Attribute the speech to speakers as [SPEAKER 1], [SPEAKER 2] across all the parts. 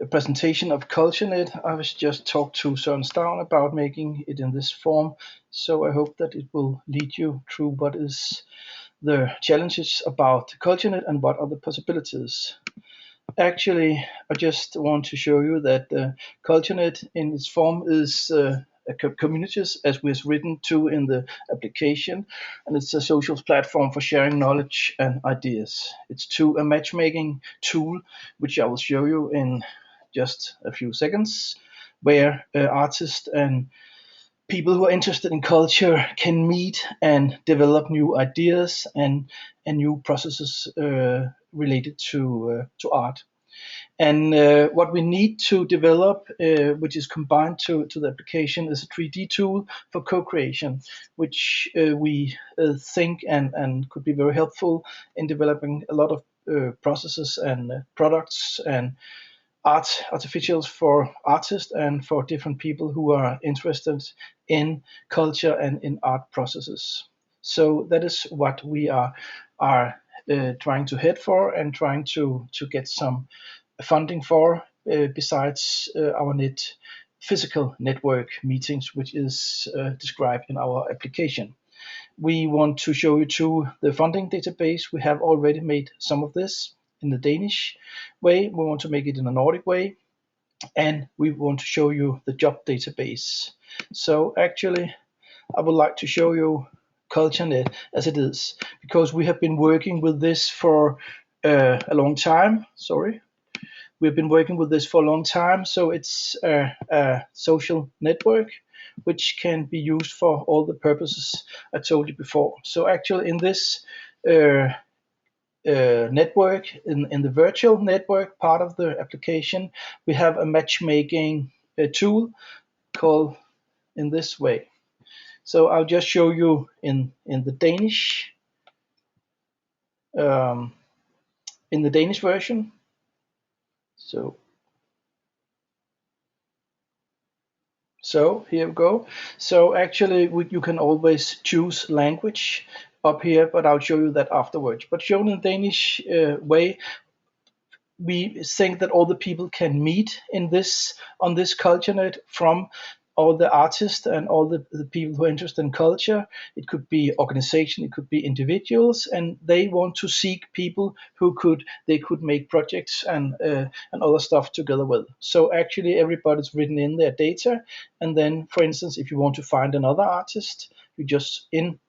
[SPEAKER 1] presentation of CultureNET. I was just talked to Søren Stavn about making it in this form, so I hope that it will lead you through what is the challenges about CultureNET and what are the possibilities. Actually, I just want to show you that CultureNet in its form is communities, as was written to in the application, and it's a social platform for sharing knowledge and ideas. It's a matchmaking tool, which I will show you in just a few seconds, where artists and people who are interested in culture can meet and develop new ideas and new processes related to art. And what we need to develop, which is combined to the application, is a 3D tool for co-creation, which we think and could be very helpful in developing a lot of processes and products and artificials for artists and for different people who are interested in culture and in art processes. So that is what we are trying to head for and trying to get some funding for, besides our physical network meetings, which is described in our application. We want to show you to the funding database. We have already made some of this in the Danish way. We want to make it in a Nordic way, and we want to show you the job database. So actually, I would like to show you CultureNet as it is, because we have been working with this for a long time. We've been working with this for a long time, so it's a social network which can be used for all the purposes I told you before. So actually in this network, in the virtual network part of the application, we have a matchmaking tool called in this way. So I'll just show you in the Danish version. So here we go. So actually you can always choose language up here, but I'll show you that afterwards. But shown in Danish way, we think that all the people can meet in this on this CultureNet, from all the artists and all the people who are interested in culture. It could be organization, it could be individuals, and they want to seek people who they could make projects and other stuff together with. So actually everybody's written in their data, and then for instance, if you want to find another artist, you just in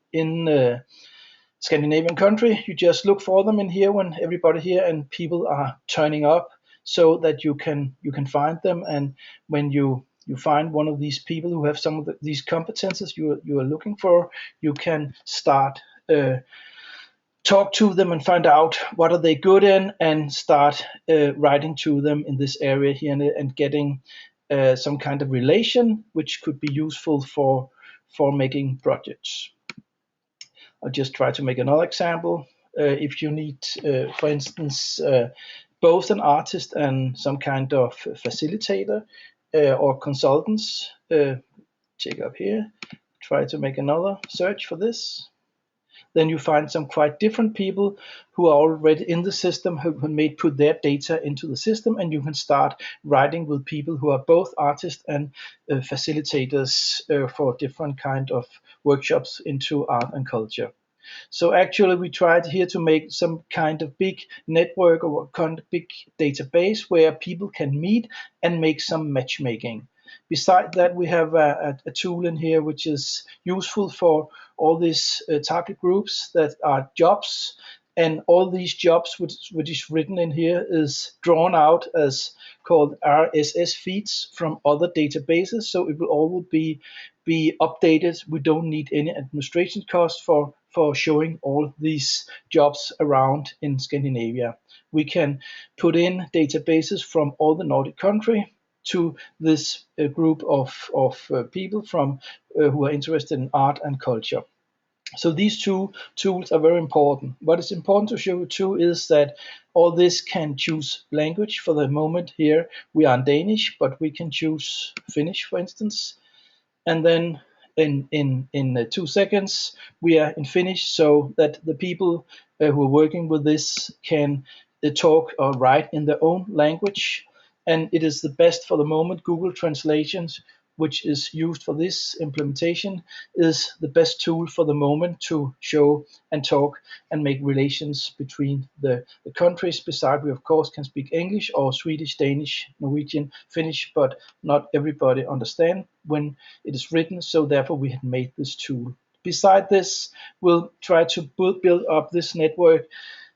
[SPEAKER 1] Scandinavian country, you just look for them in here when everybody here and people are turning up, so that you can find them. And when you find one of these people who have some of these competences you are looking for, you can start talk to them and find out what are they good in, and start writing to them in this area here, and getting some kind of relation which could be useful for making projects. I'll just try to make another example. If you need, for instance, both an artist and some kind of facilitator or consultants, check up here, try to make another search for this. Then you find some quite different people who are already in the system, who put their data into the system, and you can start writing with people who are both artists and facilitators for different kind of workshops into art and culture. So actually we tried here to make some kind of big network or kind of big database where people can meet and make some matchmaking. Besides that, we have a tool in here which is useful for all these target groups that are jobs, and all these jobs which is written in here is drawn out as called RSS feeds from other databases, so it will all be updated. We don't need any administration costs for showing all these jobs around in Scandinavia. We can put in databases from all the Nordic country to this group of people from who are interested in art and culture. So these two tools are very important. What is important to show you too is that all this can choose language. For the moment here we are in Danish, but we can choose Finnish, for instance. And then in 2 seconds we are in Finnish, so that the people who are working with this can talk or write in their own language. and it is the best for the moment. Google Translations, which is used for this implementation, is the best tool for the moment to show and talk and make relations between the countries. Besides, we of course can speak English or Swedish, Danish, Norwegian, Finnish, but not everybody understand when it is written, so therefore we had made this tool. Beside this, we'll try to build up this network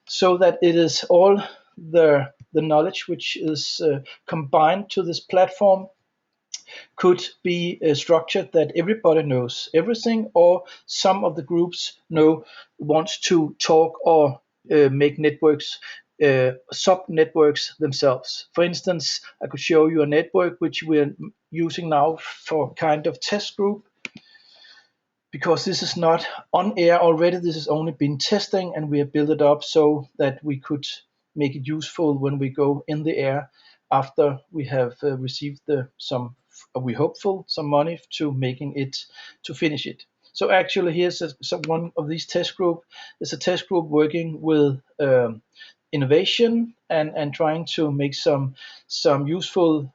[SPEAKER 1] so that it is all the knowledge which is combined to this platform could be structured that everybody knows everything, or some of the groups know wants to talk or make networks, sub networks themselves. For instance, I could show you a network which we're using now for kind of test group, because this is not on air already. This has only been testing, and we have built it up so that we could make it useful when we go in the air after we have received we hopeful some money to making it, to finish it. So actually here's one of these test group. It's a test group working with innovation and trying to make some useful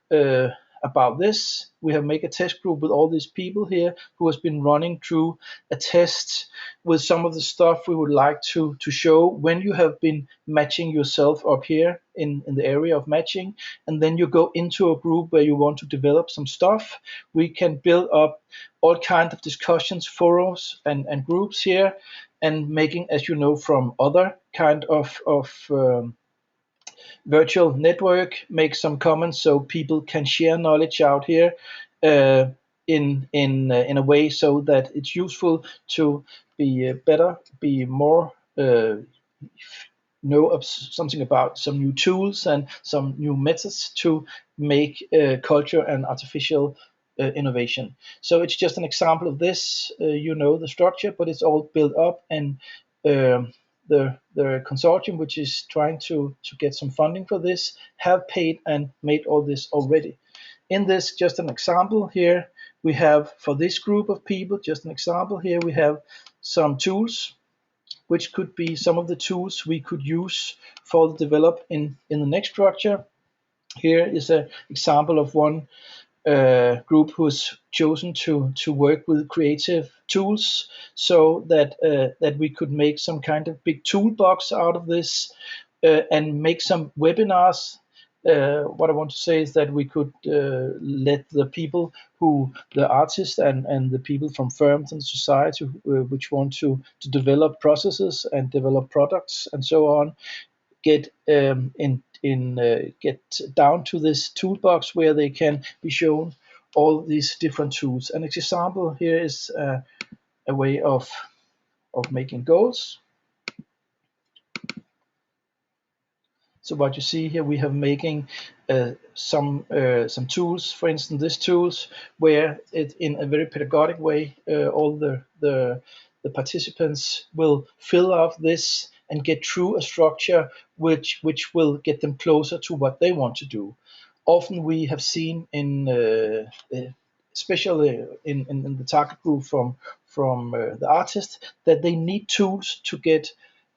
[SPEAKER 1] about this. We have made a test group with all these people here who has been running through a test with some of the stuff we would like to show when you have been matching yourself up here in the area of matching, and then you go into a group where you want to develop some stuff. We can build up all kinds of discussions, forums and groups here, and making, as you know from other kind of virtual network, make some comments so people can share knowledge out here in a way so that it's useful to be better, be more know something about some new tools and some new methods to make culture and artificial innovation. So it's just an example of this. You know the structure, but it's all built up, and the consortium which is trying to get some funding for this have paid and made all this already. In this, just an example here, we have for this group of people, just an example here, we have some tools which could be some of the tools we could use for the develop in the next structure. Here is an example of one group who's chosen to work with creative tools, so that we could make some kind of big toolbox out of this and make some webinars. What I want to say is that we could let the people the artists and the people from firms and society which want to develop processes and develop products and so on, get get down to this toolbox where they can be shown all these different tools. An example here is a way of making goals. So what you see here, we have making some tools. For instance, these tools where it in a very pedagogic way, all the participants will fill out this and get through a structure which will get them closer to what they want to do. Often we have seen especially in the target group from the artists, that they need tools to get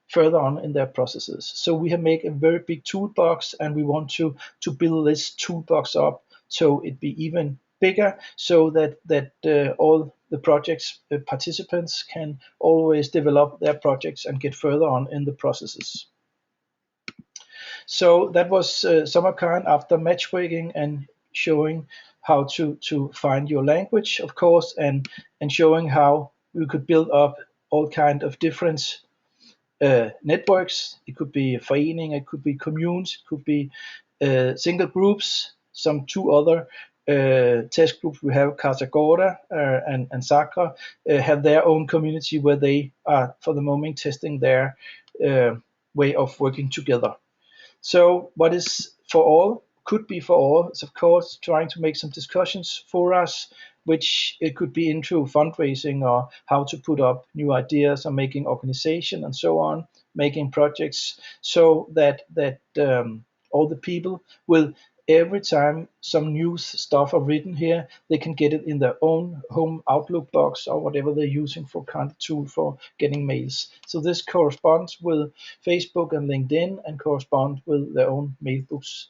[SPEAKER 1] further on in their processes. So we have made a very big toolbox, and we want to build this toolbox up so it be even bigger, so that all the projects participants can always develop their projects and get further on in the processes. So that was summer kind after matchmaking and showing how to find your language, of course, and showing how we could build up all kind of different networks. It could be a forening, it could be communes, it could be single groups. Some two other test groups we have, Cartagena and Sacra, have their own community where they are for the moment testing their way of working together. So what is for all, could be for all, is of course trying to make some discussions for us, which it could be into fundraising or how to put up new ideas or making organization and so on, making projects, so that all the people will, every time some new stuff are written here, they can get it in their own home Outlook box or whatever they're using for kind of tool for getting mails. So this corresponds with Facebook and LinkedIn and corresponds with their own mailbox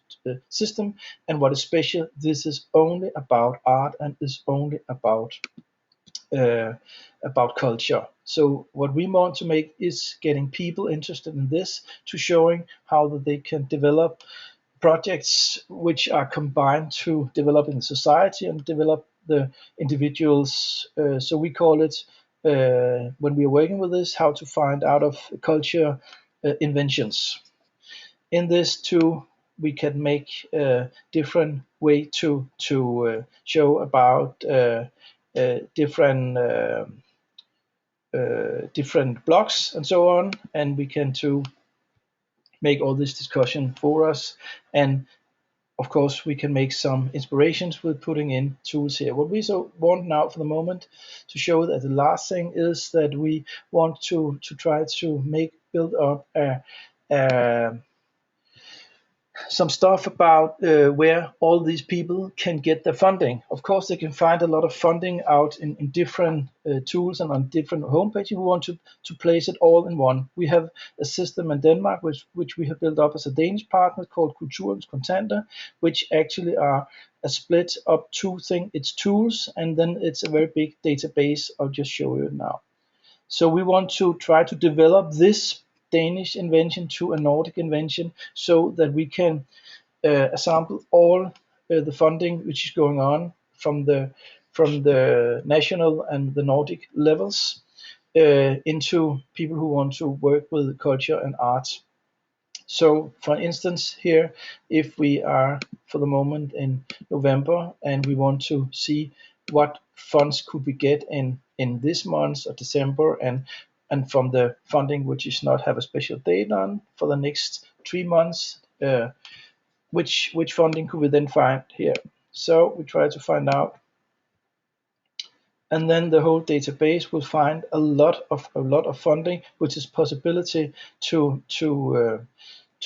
[SPEAKER 1] system. And what is special, this is only about art and is only uh, about culture. So what we want to make is getting people interested in this, to showing how that they can develop projects which are combined to developing society and develop the individuals. So we call it, when we are working with this, how to find out of culture inventions. In this too, we can make a different way to show about different blocks and so on, and we can to make all this discussion for us. And of course, we can make some inspirations with putting in tools here. What we so want now for the moment to show that the last thing is that we want to try to build up a some stuff about where all these people can get their funding. Of course, they can find a lot of funding out in different tools and on different homepages. We want to place it all in one. We have a system in Denmark, which we have built up as a Danish partner called CultureNET, which actually are a split up two things. It's tools, and then it's a very big database. I'll just show you now. So we want to try to develop this Danish invention to a Nordic invention, so that we can sample all the funding which is going on from the national and the Nordic levels into people who want to work with culture and art. So for instance here, if we are for the moment in November and we want to see what funds could we get in this month of December, and from the funding which is not have a special date on for the next 3 months, which funding could we then find here? So we try to find out, and then the whole database will find a lot of funding, which is possibility to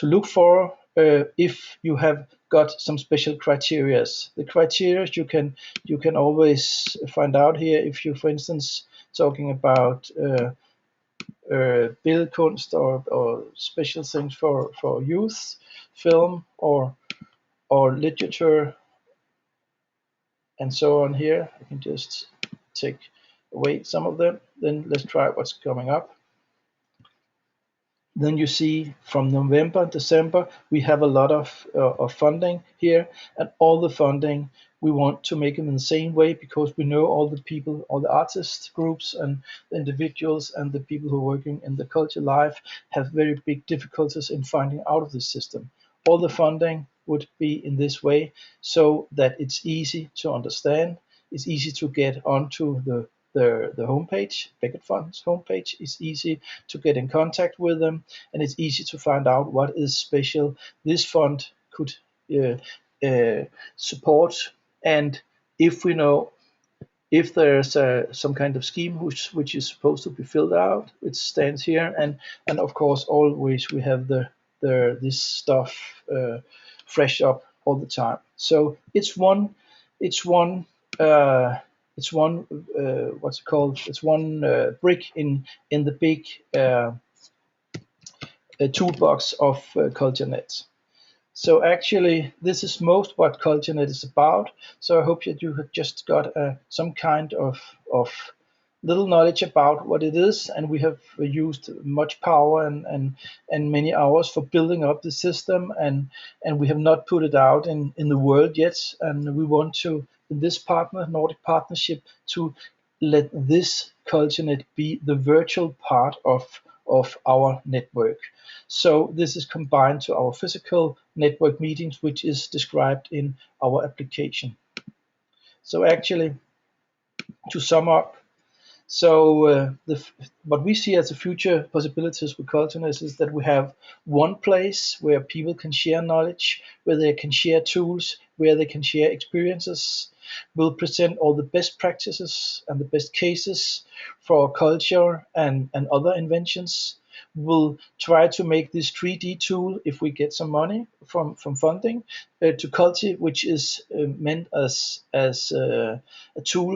[SPEAKER 1] look for if you have got some special criterias. The criterias you can always find out here. If you, for instance, talking about billedkunst or special things for youth, film or literature, and so on here. I can just take away some of them. Then let's try what's coming up. Then you see from November, December, we have a lot of funding here, and all the funding we want to make them in the same way, because we know all the people, all the artist groups and the individuals and the people who are working in the culture life have very big difficulties in finding out of this system. All the funding would be in this way, so that it's easy to understand, it's easy to get onto the homepage, Beckett Fund's homepage. It's easy to get in contact with them, and it's easy to find out what is special this fund could support. And if we know if there's some kind of scheme which is supposed to be filled out, it stands here, and of course always we have this stuff fresh up all the time. So it's one what's it called? It's one brick in the big toolbox of CultureNET. So actually, this is most what CultureNET is about. So I hope that you have just got some kind of little knowledge about what it is, and we have used much power and many hours for building up the system, and we have not put it out in the world yet, and we want to, in this Nordic partnership, to let this CultureNET be the virtual part of our network. So this is combined to our physical network meetings, which is described in our application. So actually, to sum up, so what we see as the future possibilities with CultureNET is that we have one place where people can share knowledge, where they can share tools, where they can share experiences. We'll present all the best practices and the best cases for culture and other inventions. We'll try to make this 3D tool, if we get some money from funding, to Culti, which is meant as a tool